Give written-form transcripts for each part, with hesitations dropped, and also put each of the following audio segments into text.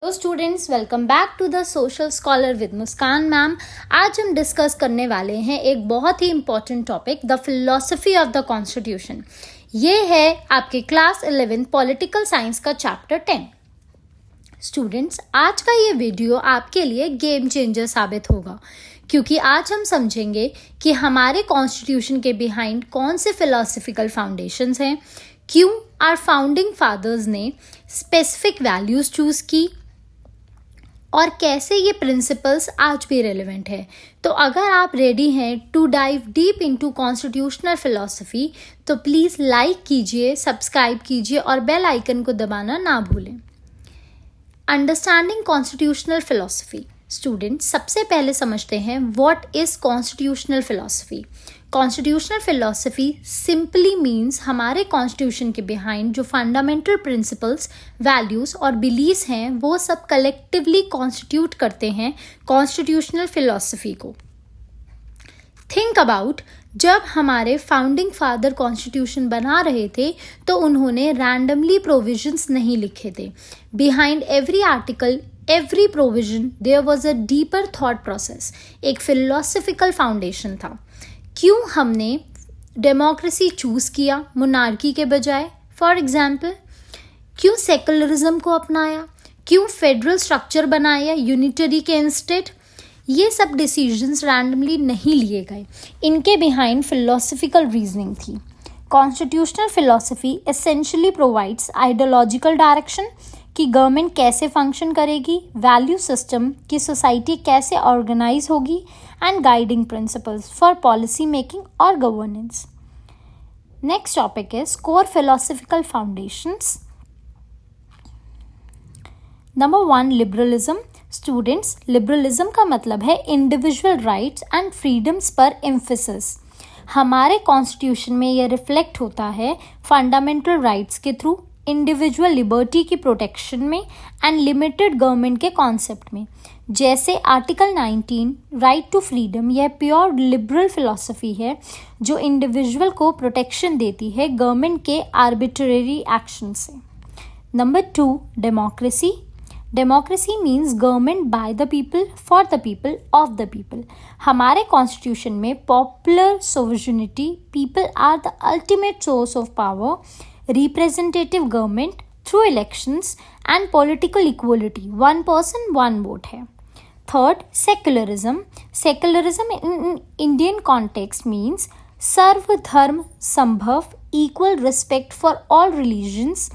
Hello students, welcome back to the social scholar with Muskan ma'am. आज हम discuss करने वाले हैं एक बहुत ही important topic, the philosophy of the constitution. ये है आपके क्लास 11 पॉलिटिकल साइंस का चैप्टर 10। स्टूडेंट्स, आज का ये वीडियो आपके लिए गेम चेंजर साबित होगा, क्योंकि आज हम समझेंगे कि हमारे कॉन्स्टिट्यूशन के बिहाइंड कौन से फिलोसफिकल फाउंडेशंस हैं, क्यों आवर फाउंडिंग फादर्स ने स्पेसिफिक वैल्यूज चूज की और कैसे ये प्रिंसिपल्स आज भी रेलेवेंट है। तो अगर आप रेडी हैं to dive deep into constitutional philosophy तो प्लीज़ लाइक कीजिए, सब्सक्राइब कीजिए और बेल आइकन को दबाना ना भूलें। Understanding constitutional philosophy. स्टूडेंट, सबसे पहले समझते हैं what is constitutional philosophy. Constitutional philosophy simply means हमारे कॉन्स्टिट्यूशन के बिहाइंड जो फंडामेंटल प्रिंसिपल्स, वैल्यूज और बिलीव्स हैं वो सब कलेक्टिवली कॉन्स्टिट्यूट करते हैं कॉन्स्टिट्यूशनल फिलॉसफी को। थिंक अबाउट, जब हमारे फाउंडिंग फादर कॉन्स्टिट्यूशन बना रहे थे तो उन्होंने रैंडमली प्रोविजंस नहीं लिखे थे। Behind every article, every provision there was a deeper thought process, एक फिलोसफिकल फाउंडेशन था। क्यों हमने डेमोक्रेसी चूज किया मोनार्की के बजाय? फॉर एग्जाम्पल, क्यों सेकुलरिज्म को अपनाया? क्यों फेडरल स्ट्रक्चर बनाया यूनिटरी के इंस्टेड? ये सब डिसीजंस रैंडमली नहीं लिए गए, इनके बिहाइंड फिलोसफिकल रीजनिंग थी। Constitutional philosophy essentially provides ideological direction कि गवर्नमेंट कैसे फंक्शन करेगी, वैल्यू सिस्टम कि सोसाइटी कैसे ऑर्गेनाइज होगी and guiding principles for policy making और governance. Next topic is core philosophical foundations. Number 1, liberalism. Students, liberalism का मतलब है इंडिविजुअल राइट्स एंड फ्रीडम्स पर एम्फेसिस। हमारे कॉन्स्टिट्यूशन में यह रिफ्लेक्ट होता है फंडामेंटल राइट्स के थ्रू, इंडिविजुअल लिबर्टी की प्रोटेक्शन में एंड लिमिटेड गवर्नमेंट के कॉन्सेप्ट में। जैसे आर्टिकल 19 राइट टू फ्रीडम, यह प्योर लिबरल फिलॉसफी है जो इंडिविजुअल को प्रोटेक्शन देती है गवर्नमेंट के आर्बिट्रेरी एक्शन से। Number 2, democracy. Democracy means government by the people, for the people, of the people. हमारे कॉन्स्टिट्यूशन में popular sovereignty, people are the ultimate source of power, representative government through elections and political equality, one person one vote है। Third, secularism. Secularism in Indian context means सर्वधर्म संभव, equal respect for all religions,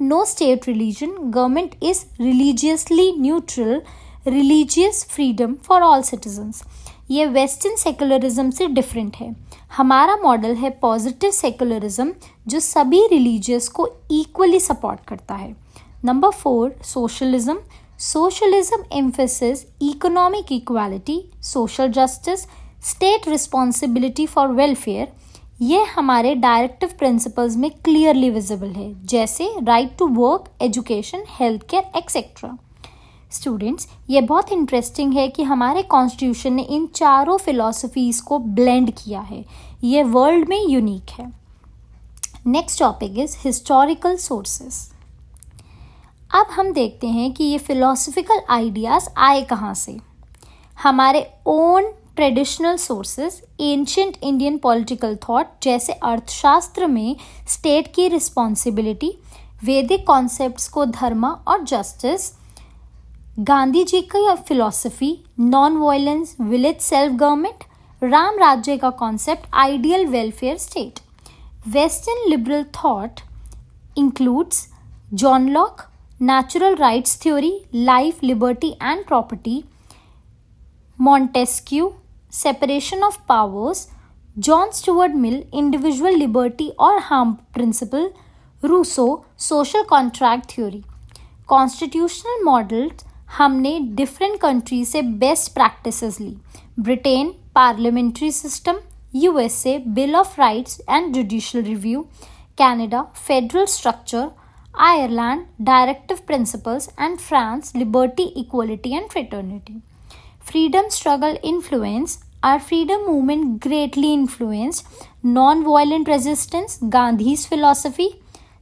no state religion, government is religiously neutral, religious freedom for all citizens। ये western secularism से different है। हमारा model है positive secularism जो सभी रिलीजियस को इक्वली सपोर्ट करता है। Number 4, socialism. Socialism emphasis economic equality, social justice, state responsibility for welfare. ये हमारे डायरेक्टिव प्रिंसिपल्स में क्लियरली विजिबल है, जैसे right to work, education, health care etcetera. Students, ये बहुत इंटरेस्टिंग है कि हमारे कॉन्स्टिट्यूशन ने इन चारों फिलॉसफीज को ब्लेंड किया है। ये वर्ल्ड में यूनिक है। Next topic is historical sources. अब हम देखते हैं कि ये फिलॉसफिकल आइडियाज आए कहाँ से। हमारे own traditional sources, ancient Indian political thought जैसे अर्थशास्त्र में स्टेट की रिस्पॉन्सिबिलिटी, वैदिक कॉन्सेप्ट्स को धर्म और जस्टिस, गांधी जी का philosophy non violence, village self government, Ram Rajya का concept ideal welfare state. Western liberal thought includes John Locke, natural rights theory, life, liberty and property, Montesquieu, separation of powers, John Stuart Mill, individual liberty और harm principle, Rousseau, social contract theory. Constitutional model हमने different country से best practices ली। Britain, parliamentary system, USA, bill of rights and judicial review, Canada, federal structure, Ireland, directive principles and France, liberty, equality and fraternity. Freedom struggle influence, our freedom movement greatly influenced non-violent resistance, Gandhi's philosophy,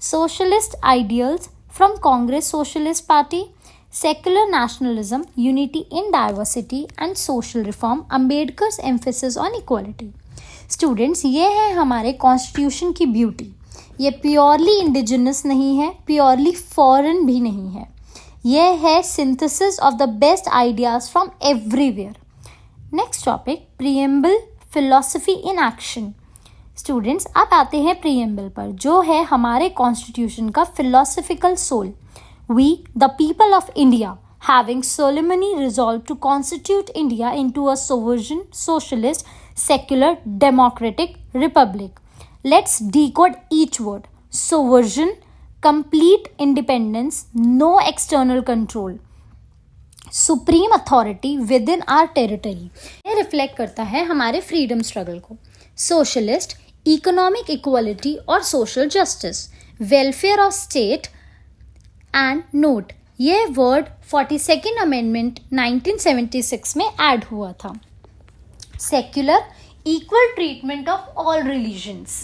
socialist ideals from Congress Socialist Party, secular nationalism, unity in diversity and social reform, Ambedkar's emphasis on equality. Students, ये है हमारे constitution की beauty. ये purely indigenous नहीं है, purely foreign भी नहीं है. यह है synthesis of the best ideas from everywhere. Next topic, preamble philosophy in action. Students, अब आते हैं प्रीएम्बल पर, जो है हमारे कॉन्स्टिट्यूशन का philosophical soul. We, the people of India, having solemnly resolved to constitute India into a sovereign, socialist, secular, democratic republic. Let's decode each word. Sovereign, complete independence, no external control. Supreme authority within our territory. यह reflect करता है हमारे freedom struggle को. Socialist, economic equality और social justice. Welfare of state. And note, ये word 42nd amendment 1976 में add हुआ था. Secular, equal treatment of all religions.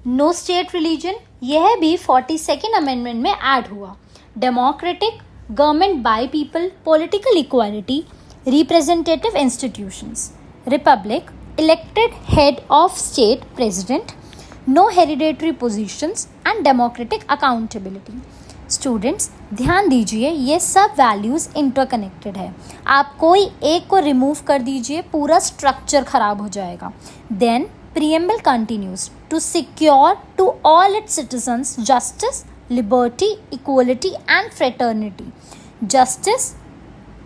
No state religion, यह भी 42nd अमेंडमेंट में ऐड हुआ. Democratic, government by people, political equality, representative institutions. Republic, elected head of state president, no hereditary positions and democratic accountability. Students, ध्यान दीजिए, ये सब values interconnected है. आप कोई एक को रिमूव कर दीजिए, पूरा स्ट्रक्चर खराब हो जाएगा. Then preamble continues to secure to all its citizens justice, liberty, equality and fraternity. Justice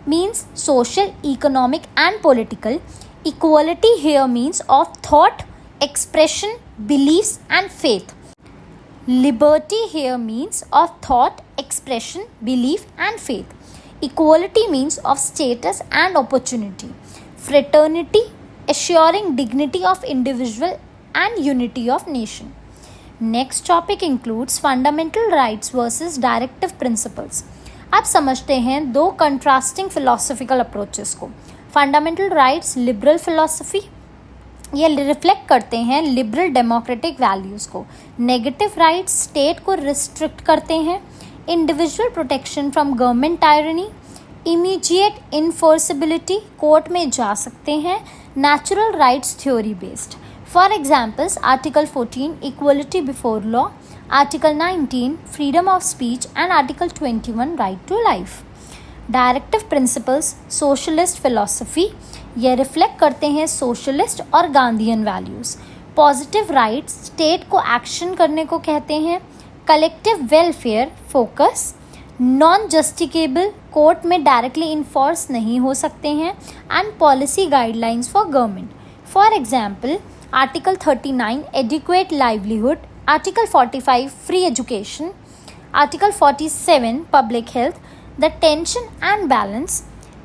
means social, economic and political. Equality here means of thought, expression, beliefs and faith. Liberty here means of thought, expression, belief and faith. Equality means of status and opportunity. Fraternity, assuring dignity of individual and unity of nation. Next topic includes fundamental rights versus directive principles. अब समझते हैं दो contrasting philosophical approaches को. Fundamental rights, liberal philosophy, ये reflect करते हैं liberal democratic values को. Negative rights state को रिस्ट्रिक्ट करते हैं. Individual protection from government tyranny, immediate enforceability, court में जा सकते हैं. Natural rights theory based. For examples, article 14 equality before law, article 19 freedom of speech and article 21 right to life. Directive principles, socialist philosophy, ये reflect करते हैं socialist और Gandhian values. Positive rights state को action करने को कहते हैं. Collective welfare focus, non justiciable, court में डायरेक्टली इन्फोर्स नहीं हो सकते हैं. And policy guidelines for government. For example, article 39 adequate livelihood, article 45 free education, article 47 public health. The tension and balance.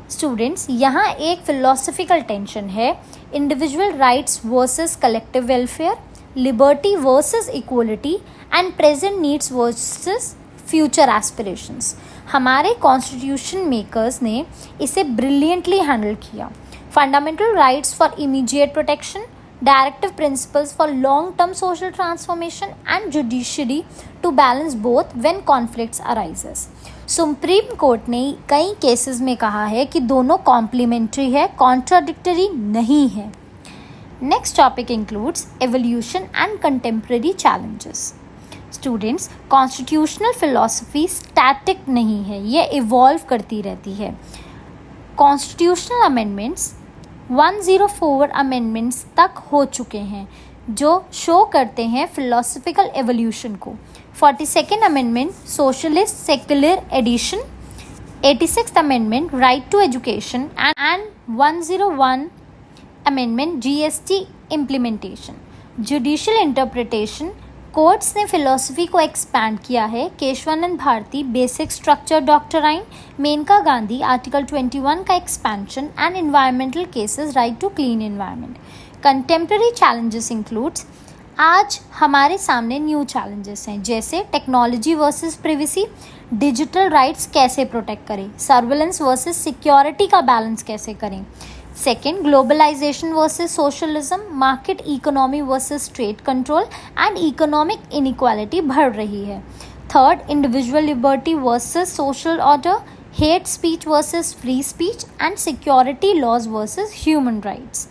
Students, यहाँ एक फिलोसफिकल टेंशन है. Individual rights versus collective welfare, liberty versus equality and present needs versus future aspirations. हमारे constitution makers ने इसे brilliantly handle किया. Fundamental rights for immediate protection, directive principles for long term social transformation and judiciary to balance both when conflicts arises. Supreme court ने कई cases में कहा है कि दोनों कॉम्प्लीमेंट्री है, कॉन्ट्राडिक्टरी नहीं है. Next topic includes evolution and contemporary challenges. Students, constitutional philosophy static नहीं है, ये इवॉल्व करती रहती है. कॉन्स्टिट्यूशनल अमेंडमेंट्स 104 अमेंडमेंट्स तक हो चुके हैं, जो शो करते हैं फिलोसफिकल एवोल्यूशन को. 42nd amendment socialist secular addition, 86th amendment right to education and 101 amendment GST implementation. Judicial interpretation, courts ने फिलोसफी को एक्सपैंड किया है. Keshavananda Bharati basic structure doctrine, Maneka Gandhi article 21 का expansion and environmental cases right to clean environment. Contemporary challenges includes, आज हमारे सामने new challenges हैं, जैसे technology versus privacy, digital rights कैसे प्रोटेक्ट करें, सर्वेलेंस वर्सेस सिक्योरिटी का बैलेंस कैसे करें. Second, globalization versus socialism, market economy versus trade control and economic inequality बढ़ रही है. Third, individual liberty versus social order, hate speech versus free speech, and security laws versus human rights.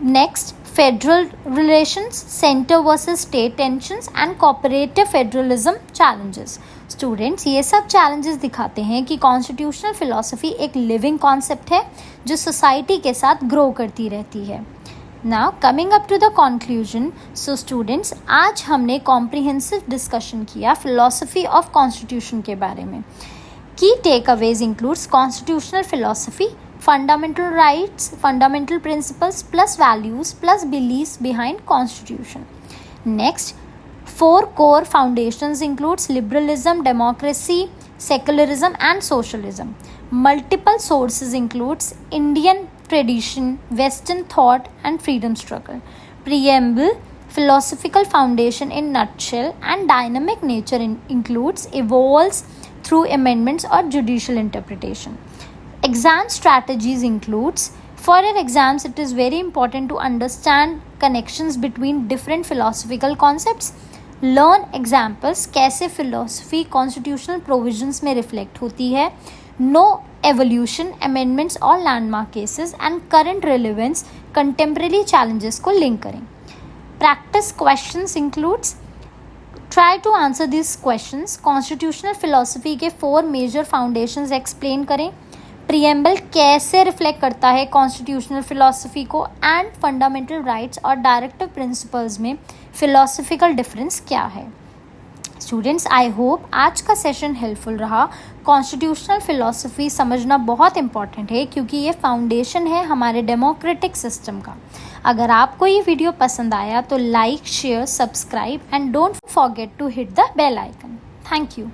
Next, federal relations, center versus state tensions, and cooperative federalism challenges. Students, ये सब challenges दिखाते हैं कि constitutional philosophy एक living concept है जो society के साथ ग्रो करती रहती है. Now coming up to the conclusion. So students, आज हमने कॉम्प्रिहेंसिव डिस्कशन किया फिलॉसफी ऑफ कॉन्स्टिट्यूशन के बारे में. Key takeaways includes constitutional philosophy, fundamental rights, fundamental principles plus values plus beliefs behind constitution. Next, 4 core foundations includes liberalism, democracy, secularism and socialism. Multiple sources includes Indian tradition, Western thought and freedom struggle. Preamble, philosophical foundation in nutshell, and dynamic nature includes evolves through amendments or judicial interpretation. Exam strategies includes, for your exams it is very important to understand connections between different philosophical concepts. Learn examples कैसे philosophy constitutional provisions में reflect होती है. Know evolution, amendments और landmark cases and current relevance contemporary challenges को link करें. Practice questions includes, try to answer these questions. Constitutional philosophy के 4 major foundations explain करें. Preamble कैसे रिफ्लेक्ट करता है कॉन्स्टिट्यूशनल फिलॉसफी को, एंड फंडामेंटल राइट्स और डायरेक्टिव प्रिंसिपल्स में फिलॉसफिकल डिफरेंस क्या है. स्टूडेंट्स, आई होप आज का सेशन हेल्पफुल रहा. कॉन्स्टिट्यूशनल फिलॉसफी समझना बहुत इंपॉर्टेंट है क्योंकि ये फाउंडेशन है हमारे डेमोक्रेटिक सिस्टम का. अगर आपको ये वीडियो पसंद आया तो like, share, subscribe and don't forget to hit the bell icon. Thank you.